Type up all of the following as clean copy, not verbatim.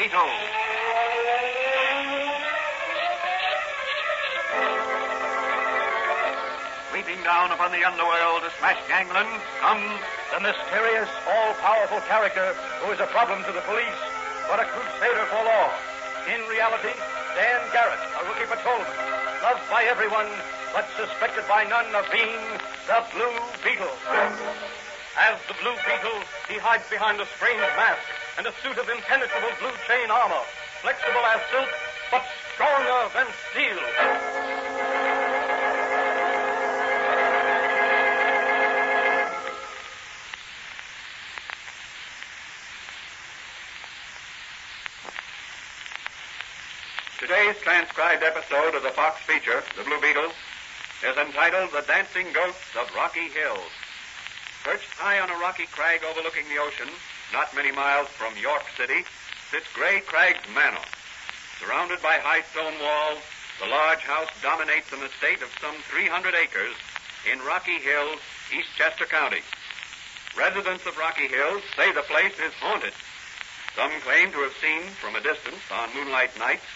Beetle. Sweeping down upon the underworld to smash gangland comes the mysterious, all-powerful character who is a problem to the police, but a crusader for law. In reality, Dan Garrett, a rookie patrolman, loved by everyone, but suspected by none of being the Blue Beetle. As the Blue Beetle, he hides behind a strange mask and a suit of impenetrable blue chain armor, flexible as silk, but stronger than steel. Today's transcribed episode of the Fox feature, The Blue Beetle, is entitled The Dancing Ghosts of Rocky Hills. Perched high on a rocky crag overlooking the ocean, not many miles from York City, sits Gray Craig's Manor. Surrounded by high stone walls, the large house dominates an estate of some 300 acres in Rocky Hills, Eastchester County. Residents of Rocky Hills say the place is haunted. Some claim to have seen, from a distance on moonlight nights,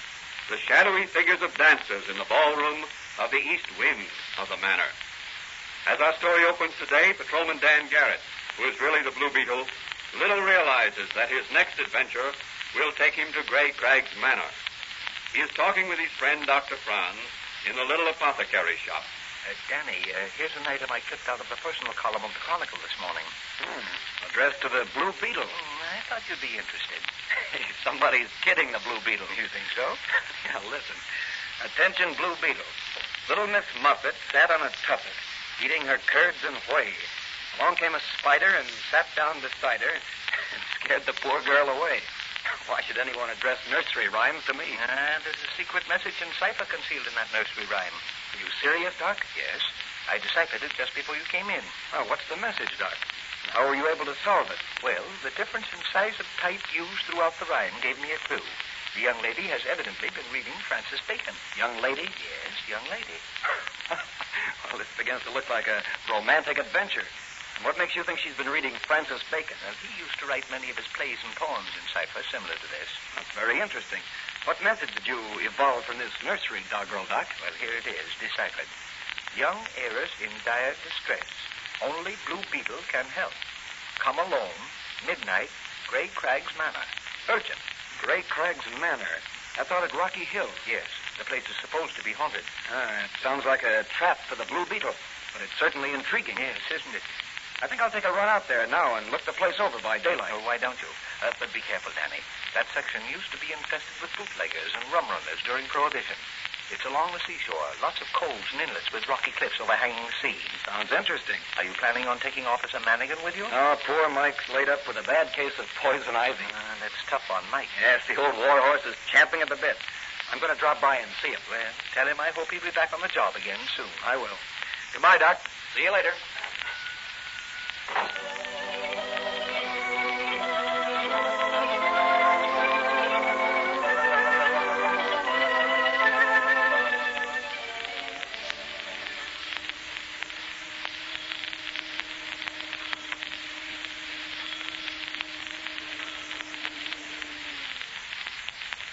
the shadowy figures of dancers in the ballroom of the east wing of the manor. As our story opens today, Patrolman Dan Garrett, who is really the Blue Beetle, little realizes that his next adventure will take him to Gray Craig's Manor. He is talking with his friend, Dr. Franz, in the little apothecary shop. Danny, here's an item I clipped out of the personal column of the Chronicle this morning. Addressed to the Blue Beetle. I thought you'd be interested. Somebody's kidding the Blue Beetle. You think so? Yeah, listen. Attention, Blue Beetle. Little Miss Muffet sat on a tuffet, eating her curds and whey. Along came a spider and sat down beside her and scared the poor girl away. Why should anyone address nursery rhymes to me? There's a secret message in cipher concealed in that nursery rhyme. Are you serious, Doc? Yes. I deciphered it just before you came in. Oh, what's the message, Doc? How were you able to solve it? Well, the difference in size of type used throughout the rhyme gave me a clue. The young lady has evidently been reading Francis Bacon. Young lady? Yes, young lady. Well, this begins to look like a romantic adventure. And what makes you think she's been reading Francis Bacon? Well, he used to write many of his plays and poems in cipher similar to this. That's very interesting. What method did you evolve from this nursery doggerel, Doc? Well, here it is, deciphered. Young heiress in dire distress. Only Blue Beetle can help. Come alone, midnight, Gray Craig's Manor. Urgent. Gray Craig's Manor. That's out at Rocky Hill. Yes, the place is supposed to be haunted. It sounds like a trap for the Blue Beetle, but it's certainly intriguing. Yes, isn't it? I think I'll take a run out there now and look the place over by daylight. Oh, why don't you? But be careful, Danny. That section used to be infested with bootleggers and rum runners during Prohibition. It's along the seashore, lots of coves and inlets with rocky cliffs overhanging the sea. Sounds interesting. Are you planning on taking Officer Mannigan with you? Oh, poor Mike's laid up with a bad case of poison ivy. That's tough on Mike. Yes, the old warhorse is champing at the bit. I'm going to drop by and see him. Well, tell him I hope he'll be back on the job again soon. I will. Goodbye, Doc. See you later.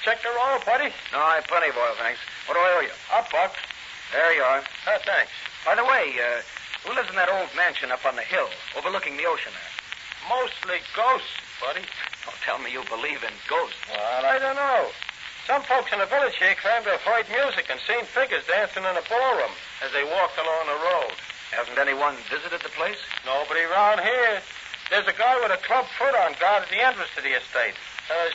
Check the roll, buddy. No, I have plenty of oil, thanks. What do I owe you? $1. There you are. Oh, thanks. By the way, who lives in that old mansion up on the hill overlooking the ocean there? Mostly ghosts, buddy. Don't tell me you believe in ghosts. Well, I don't know. Some folks in the village here claim to have heard music and seen figures dancing in the ballroom as they walked along the road. Hasn't anyone visited the place? Nobody around here. There's a guy with a club foot on guard at the entrance to the estate.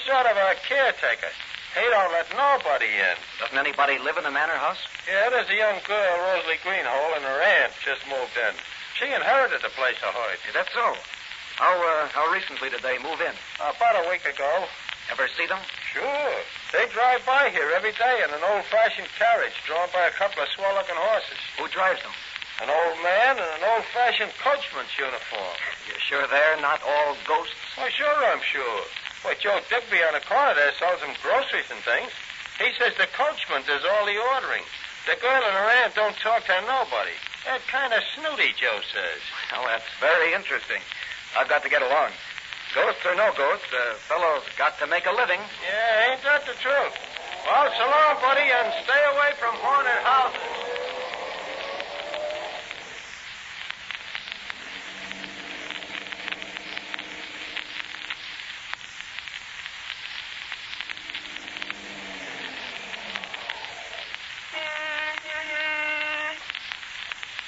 Sort of a caretaker. He don't let nobody in. Doesn't anybody live in the manor house? Yeah, there's a young girl, Rosalie Greenhole, and her aunt just moved in. She inherited the place, I heard. Yeah, that's so. How recently did they move in? About a week ago. Ever see them? Sure. They drive by here every day in an old-fashioned carriage drawn by a couple of swell-looking horses. Who drives them? An old man in an old-fashioned coachman's uniform. You're sure they're not all ghosts? Oh, sure, I'm sure. Why, Joe Digby on the corner there sells them groceries and things. He says the coachman does all the ordering. The girl and her aunt don't talk to nobody. They're kind of snooty, Joe says. Well, that's very interesting. I've got to get along. Ghosts or no ghosts, a fellow's got to make a living. Yeah, ain't that the truth? Well, so long, buddy, and stay away from haunted houses.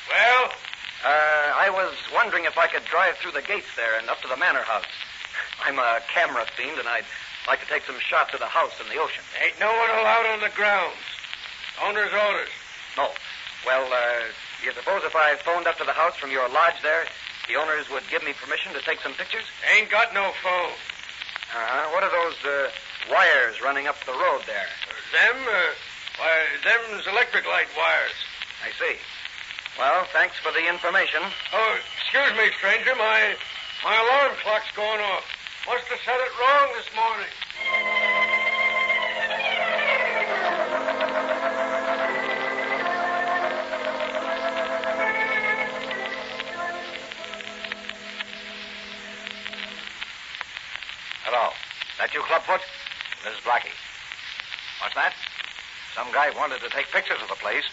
Well? I was wondering if I could drive through the gates there and up to the manor house. I'm a camera fiend, and I'd like to take some shots of the house and the ocean. Ain't no one allowed on the grounds. Owner's orders. No. Well, you suppose if I phoned up to the house from your lodge there, the owners would give me permission to take some pictures? Ain't got no phone. What are those wires running up the road there? Them's electric light wires. I see. Well, thanks for the information. Oh, excuse me, stranger. My alarm clock's going off. Must have set it wrong this morning. Hello. That you, Clubfoot? This is Blackie. What's that? Some guy wanted to take pictures of the place.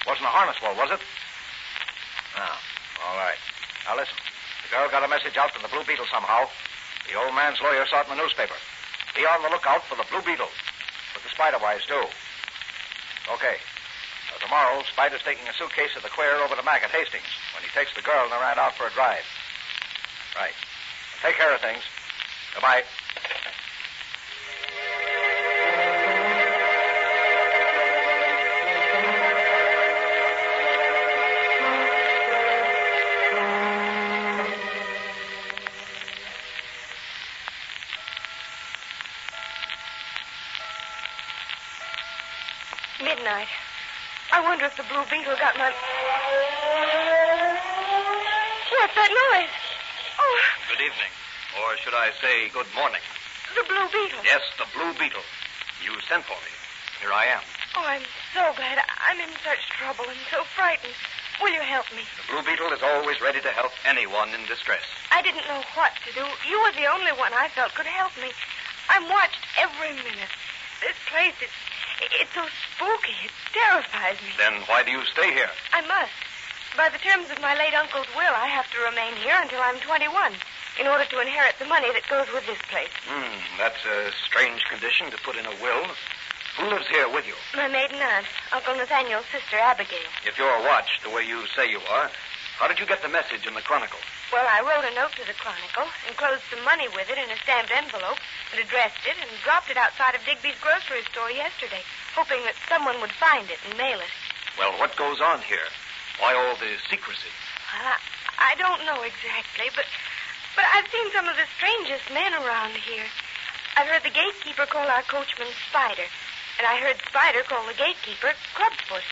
Wasn't a harness wall, was it? No. All right. Now listen. The girl got a message out to the Blue Beetle somehow. The old man's lawyer saw it in the newspaper. Be on the lookout for the Blue Beetle. With the spider wires, too. Okay. Now, tomorrow, Spider's taking a suitcase of the queer over to Mac at Hastings when he takes the girl and they're out for a drive. Right. Well, take care of things. Goodbye. Midnight. I wonder if the Blue Beetle got my... What's that noise? Oh, Good evening. Or should I say good morning? the Blue Beetle. Yes, the Blue Beetle. You sent for me. Here I am. Oh, I'm so glad. I'm in such trouble and so frightened. Will you help me? The Blue Beetle is always ready to help anyone in distress. I didn't know what to do. You were the only one I felt could help me. I'm watched every minute. This place, it's so spooky. It terrifies me. Then why do you stay here? I must. By the terms of my late uncle's will, I have to remain here until I'm 21 in order to inherit the money that goes with this place. That's a strange condition to put in a will. Who lives here with you? My maiden aunt, Uncle Nathaniel's sister, Abigail. If you're watched the way you say you are, how did you get the message in the Chronicle? Well, I wrote a note to the Chronicle, enclosed some money with it in a stamped envelope, and addressed it, and dropped it outside of Digby's grocery store yesterday, hoping that someone would find it and mail it. Well, what goes on here? Why all the secrecy? Well, I don't know exactly, but I've seen some of the strangest men around here. I've heard the gatekeeper call our coachman Spider, and I heard Spider call the gatekeeper Clubfoot.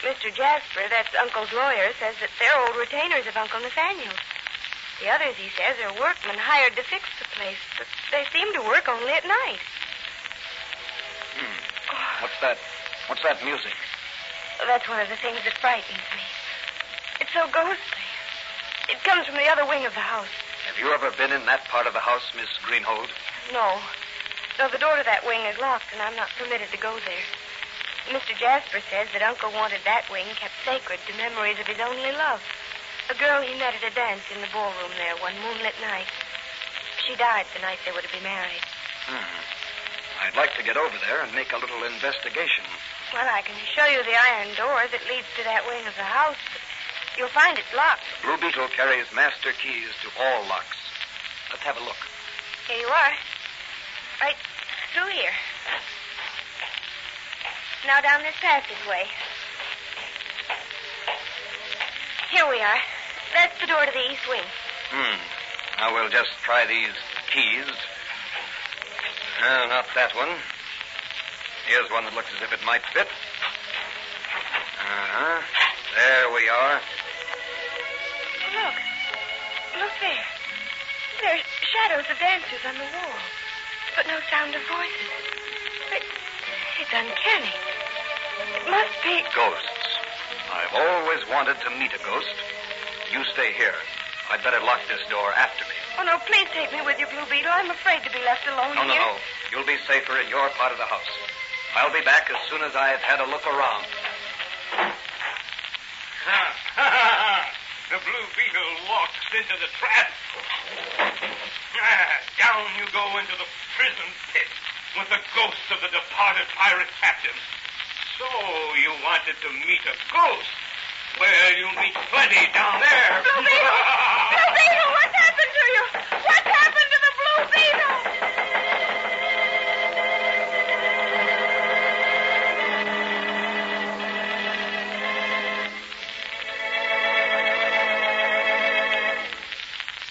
Mr. Jasper, that's Uncle's lawyer, says that they're old retainers of Uncle Nathaniel's. The others, he says, are workmen hired to fix the place, but they seem to work only at night. What's that music? That's one of the things that frightens me. It's so ghostly. It comes from the other wing of the house. Have you ever been in that part of the house, Miss Greenhold? No. No, the door to that wing is locked, and I'm not permitted to go there. Mr. Jasper says that Uncle wanted that wing kept sacred to memories of his only love. A girl he met at a dance in the ballroom there one moonlit night. She died the night they were to be married. I'd like to get over there and make a little investigation. Well, I can show you the iron door that leads to that wing of the house, but you'll find it's locked. Blue Beetle carries master keys to all locks. Let's have a look. Here you are. Right through here. Now down this passageway. Here we are. That's the door to the east wing. Now we'll just try these keys. No, not that one. Here's one that looks as if it might fit. There we are. Look. Look there. There's shadows of dancers on the wall, but no sound of voices. It's uncanny. It must be... Ghosts. I've always wanted to meet a ghost. You stay here. I'd better lock this door after me. Oh, no, please take me with you, Blue Beetle. I'm afraid to be left alone No, no, here. no. You'll be safer in your part of the house. I'll be back as soon as I've had a look around. The Blue Beetle walks into the trap. Down you go into the prison pit with the ghost of the departed pirate captain. So you wanted to meet a ghost? Well, you'll meet plenty down there. Blue Beetle! Blue Beetle, what's happened to you? What's happened to the Blue Beetle?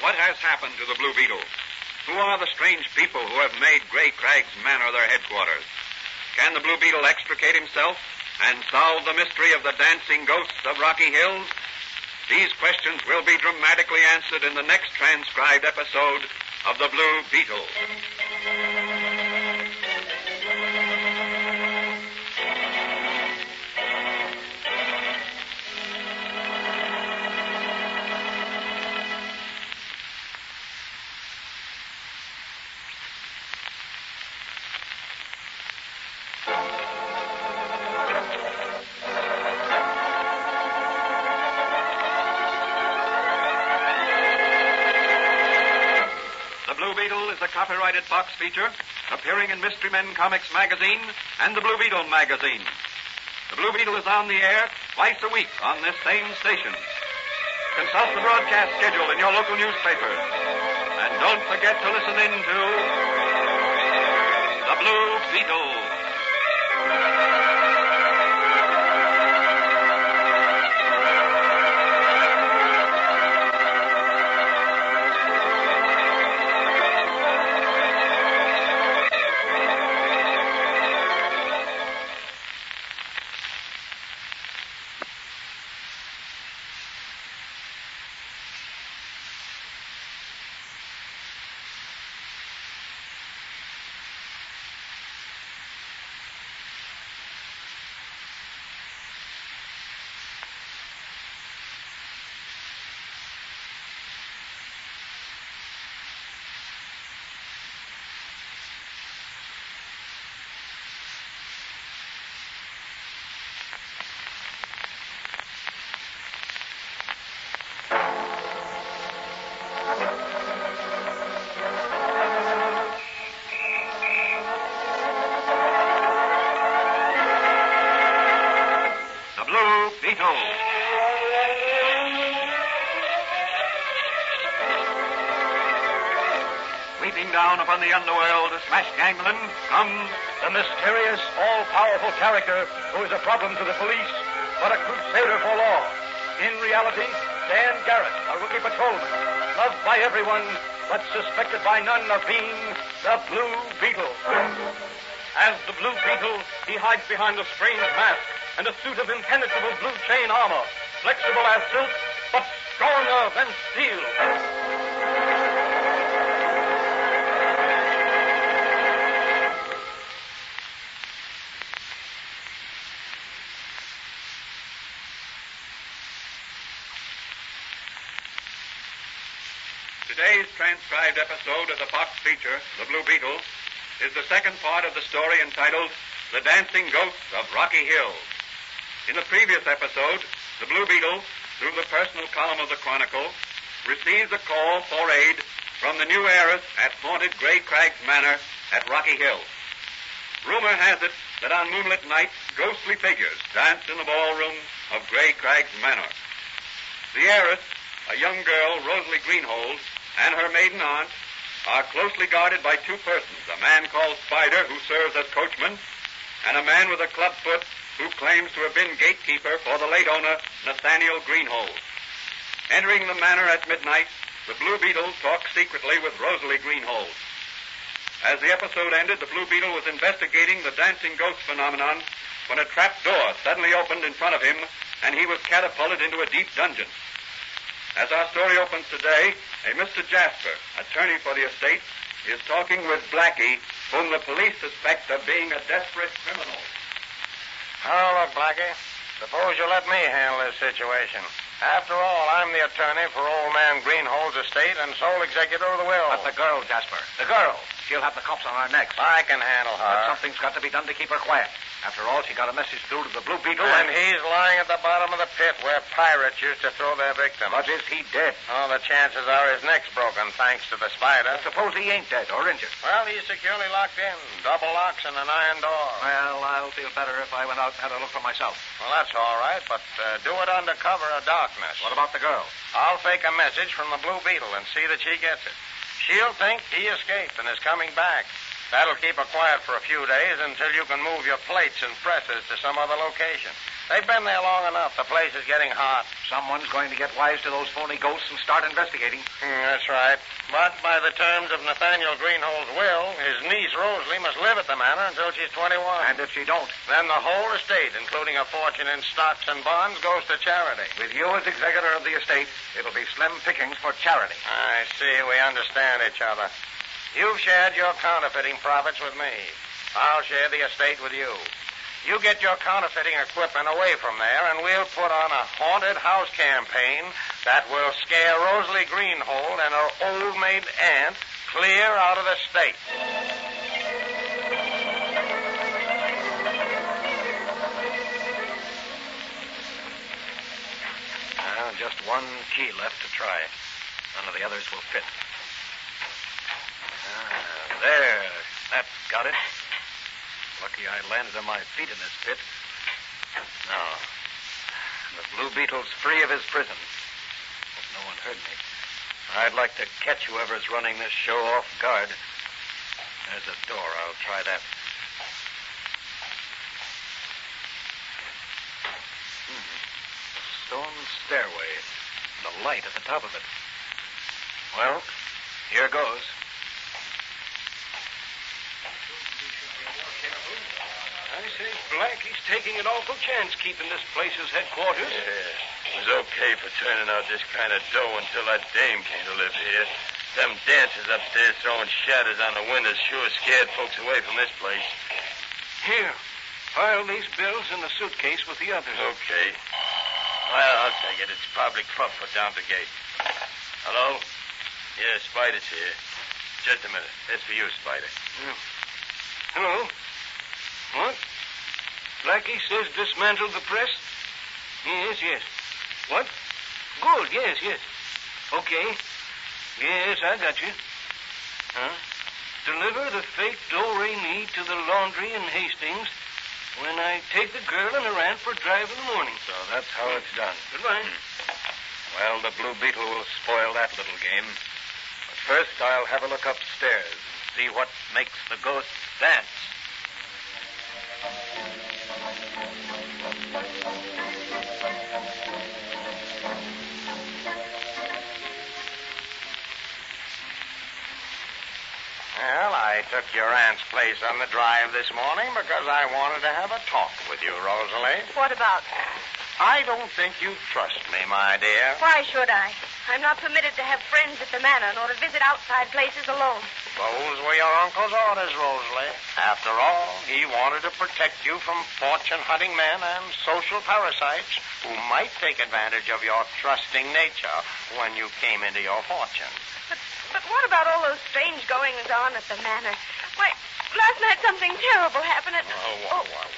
What has happened to the Blue Beetle? Who are the strange people who have made Gray Crag's Manor their headquarters? Can the Blue Beetle extricate himself and solve the mystery of the dancing ghosts of Rocky Hills? These questions will be dramatically answered in the next transcribed episode of The Blue Beetle. Copyrighted Fox feature appearing in Mystery Men Comics magazine and the Blue Beetle magazine. The Blue Beetle is on the air twice a week on this same station. Consult the broadcast schedule in your local newspapers. And don't forget to listen in to The Blue Beetle. Sweeping down upon the underworld to smash gangland comes the mysterious, all-powerful character who is a problem to the police, but a crusader for law. In reality, Dan Garrett, a rookie patrolman, loved by everyone, but suspected by none of being the Blue Beetle. As the Blue Beetle, he hides behind a strange mask and a suit of impenetrable blue chain armor, flexible as silk, but stronger than steel. Today's transcribed episode of the Fox feature, The Blue Beetle, is the second part of the story entitled The Dancing Ghosts of Rocky Hills. In the previous episode, the Blue Beetle, through the personal column of the Chronicle, receives a call for aid from the new heiress at haunted Gray Crag's Manor at Rocky Hills. Rumor has it that on moonlit nights, ghostly figures dance in the ballroom of Gray Crag's Manor. The heiress, a young girl, Rosalie Greenhold, and her maiden aunt are closely guarded by two persons, a man called Spider, who serves as coachman, and a man with a club foot who claims to have been gatekeeper for the late owner, Nathaniel Greenhold. Entering the manor at midnight, the Blue Beetle talks secretly with Rosalie Greenhold. As the episode ended, the Blue Beetle was investigating the dancing ghost phenomenon when a trap door suddenly opened in front of him, and he was catapulted into a deep dungeon. As our story opens today, a Mr. Jasper, attorney for the estate, is talking with Blackie, whom the police suspect of being a desperate criminal. Oh, look, Blackie. Suppose you let me handle this situation. After all, I'm the attorney for Old Man Greenhold's estate and sole executor of the will. But the girl, Jasper. The girl. She'll have the cops on our necks. I can handle her. But something's got to be done to keep her quiet. After all, she got a message through to the Blue Beetle. And he's lying at the bottom of the pit where pirates used to throw their victims. But is he dead? Oh, the chances are his neck's broken, thanks to the spider. But suppose he ain't dead or injured. Well, he's securely locked in. Double locks and an iron door. Well, I'll feel better if I went out and had a look for myself. Well, that's all right, but do it under cover of darkness. What about the girl? I'll fake a message from the Blue Beetle and see that she gets it. She'll think he escaped and is coming back. That'll keep her quiet for a few days until you can move your plates and presses to some other location. They've been there long enough. The place is getting hot. Someone's going to get wise to those phony ghosts and start investigating. That's right. But by the terms of Nathaniel Greenhold's will, his niece Rosalie must live at the manor until she's 21. And if she don't? Then the whole estate, including a fortune in stocks and bonds, goes to charity. With you as executor of the estate, it'll be slim pickings for charity. I see. We understand each other. You've shared your counterfeiting profits with me. I'll share the estate with you. You get your counterfeiting equipment away from there, and we'll put on a haunted house campaign that will scare Rosalie Greenhold and her old maid aunt clear out of the state. Well, just one key left to try. None of the others will fit. There. That's got it. Lucky I landed on my feet in this pit. No. The Blue Beetle's free of his prison. Hope no one heard me. I'd like to catch whoever's running this show off guard. There's a door. I'll try that. Stone stairway. And a light at the top of it. Well, here goes. I say, Blackie's taking an awful chance keeping this place as headquarters. Yeah. It was okay for turning out this kind of dough until that dame came to live here. Them dancers upstairs throwing shadows on the windows sure scared folks away from this place. Here, pile these bills in the suitcase with the others. Okay. Well, I'll take it. It's probably Club put down the gate. Hello? Yeah, Spider's here. Just a minute. It's for you, Spider. Hello? What? Blackie says dismantle the press? Yes. What? Good, yes. Okay. Yes, I got you. Huh? Deliver the fake do-re-mi to the laundry in Hastings when I take the girl and her aunt for a drive in the morning. So that's how it's done. Goodbye. Well, the Blue Beetle will spoil that little game. But first, I'll have a look upstairs and see what makes the ghosts dance. Well, I took your aunt's place on the drive this morning because I wanted to have a talk with you, Rosalie. What about? I don't think you trust me, my dear. Why should I? I'm not permitted to have friends at the manor nor to visit outside places alone. Those were your uncle's orders, Rosalie. After all, he wanted to protect you from fortune-hunting men and social parasites who might take advantage of your trusting nature when you came into your fortune. But what about all those strange goings-on at the manor? Why, last night something terrible happened at...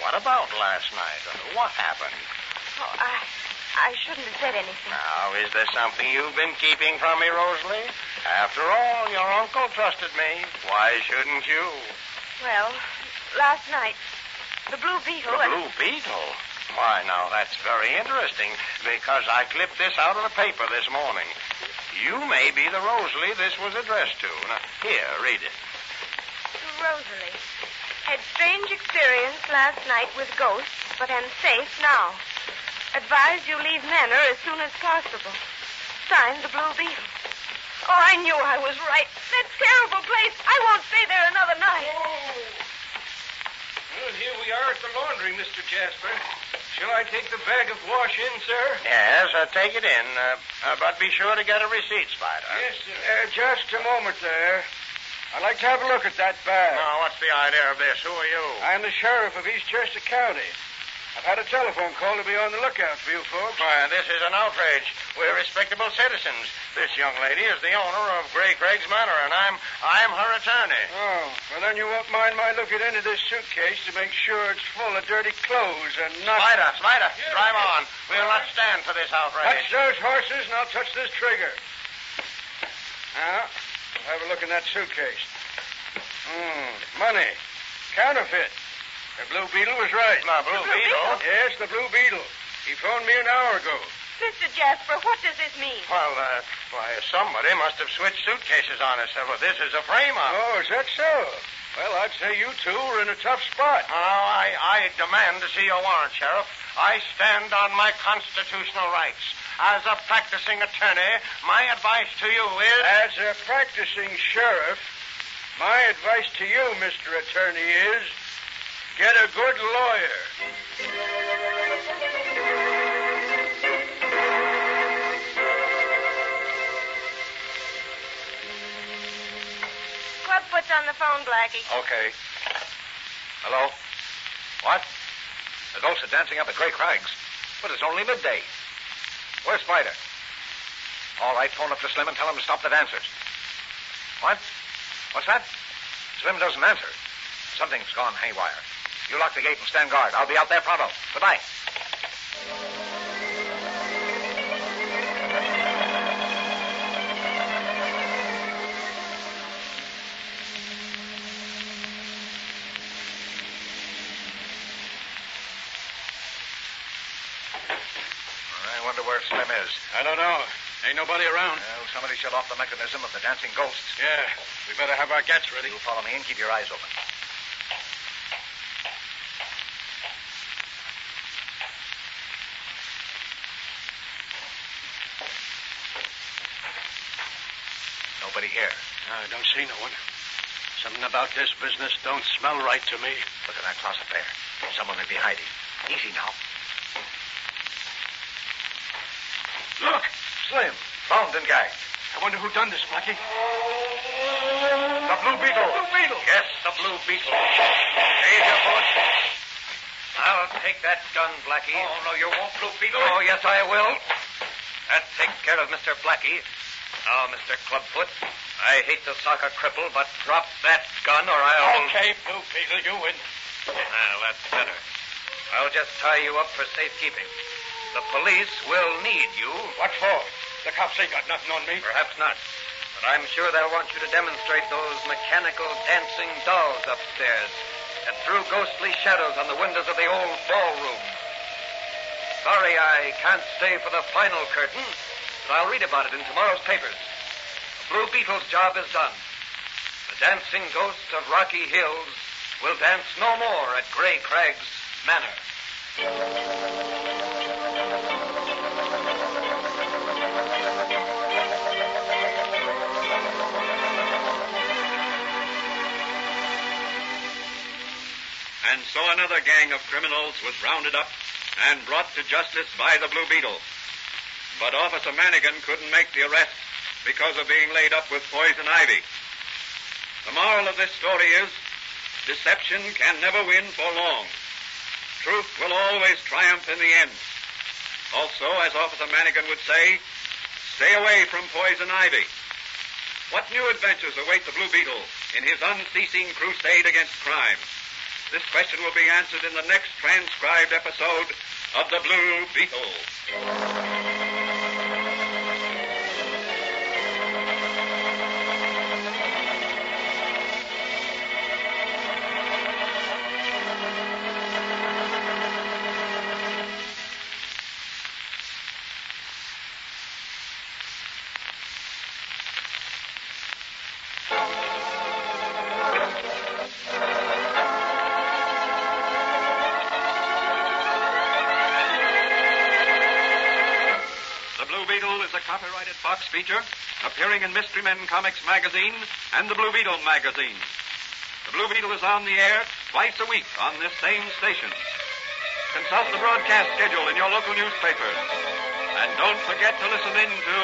What about last night? What happened? Oh, I shouldn't have said anything. Now, is there something you've been keeping from me, Rosalie? After all, your uncle trusted me. Why shouldn't you? Well, last night, the Blue Beetle... The Blue Beetle? Why, now, that's very interesting, because I clipped this out of the paper this morning. You may be the Rosalie this was addressed to. Now, here, read it. To Rosalie. Had strange experience last night with ghosts, but am safe now. Advise you leave Manor as soon as possible. Signed, the Blue Beetle. Oh, I knew I was right. That terrible place. I won't stay there another night. Well, here we are at the laundry, Mr. Jasper. Shall I take the bag of wash in, sir? Yes, take it in. But be sure to get a receipt, Spider. Yes, sir. Just a moment there. I'd like to have a look at that bag. Now, what's the idea of this? Who are you? I'm the sheriff of Eastchester County. I've had a telephone call to be on the lookout for you folks. Why, this is an outrage. We're respectable citizens. This young lady is the owner of Gray Craig's Manor, and I'm her attorney. Oh, well, then you won't mind my looking into this suitcase to make sure it's full of dirty clothes and not... Spider, drive on. We'll not stand for this outrage. Touch those horses, and I'll touch this trigger. Now, we'll have a look in that suitcase. Money. Counterfeit. The Blue Beetle was right. Now, Blue Beetle? Yes, the Blue Beetle. He phoned me an hour ago. Mr. Jasper, what does this mean? Well, somebody must have switched suitcases on us. Well, this is a frame-up. Oh, is that so? Well, I'd say you two are in a tough spot. Oh, I demand to see your warrant, Sheriff. I stand on my constitutional rights. As a practicing attorney, my advice to you is... As a practicing sheriff, my advice to you, Mr. Attorney, is get a good lawyer. Clubfoot's on the phone, Blackie. Okay. Hello? What? The ghosts are dancing up at Gray Craig's. But it's only midday. Where's Spider? All right, phone up to Slim and tell him to stop the dancers. What? What's that? Slim doesn't answer. Something's gone haywire. You lock the gate and stand guard. I'll be out there pronto. Goodbye. I wonder where Slim is. I don't know. Ain't nobody around. Well, somebody shut off the mechanism of the dancing ghosts. Yeah, we better have our gats ready. You follow me and keep your eyes open. Nobody here. I don't see no one. Something about this business don't smell right to me. Look at that closet there. Someone may be hiding. Easy now. Look! Slim, bound and gagged. I wonder who done this, Blackie. The Blue Beetle. Blue Beetle. Yes, the Blue Beetle. Raise your bullets. I'll take that gun, Blackie. Oh, no, you won't, Blue Beetle. Oh, yes, I will. That takes care of Mr. Blackie. Now, Mr. Clubfoot, I hate to sock a cripple, but drop that gun or I'll... Okay, Blue Beetle, you win. Well, that's better. I'll just tie you up for safekeeping. The police will need you. What for? The cops ain't got nothing on me. Perhaps not. But I'm sure they'll want you to demonstrate those mechanical dancing dolls upstairs and threw ghostly shadows on the windows of the old ballroom. Sorry I can't stay for the final curtain, but I'll read about it in tomorrow's papers. The Blue Beetle's job is done. The dancing ghosts of Rocky Hills will dance no more at Gray Craig's Manor. And so another gang of criminals was rounded up and brought to justice by the Blue Beetle. But Officer Manigan couldn't make the arrest because of being laid up with poison ivy. The moral of this story is, deception can never win for long. Truth will always triumph in the end. Also, as Officer Manigan would say, stay away from poison ivy. What new adventures await the Blue Beetle in his unceasing crusade against crime? This question will be answered in the next transcribed episode of The Blue Beetle. Copyrighted Fox feature appearing in Mystery Men Comics magazine and the Blue Beetle magazine. The Blue Beetle is on the air twice a week on this same station. Consult the broadcast schedule in your local newspapers. And don't forget to listen in to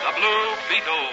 The Blue Beetle.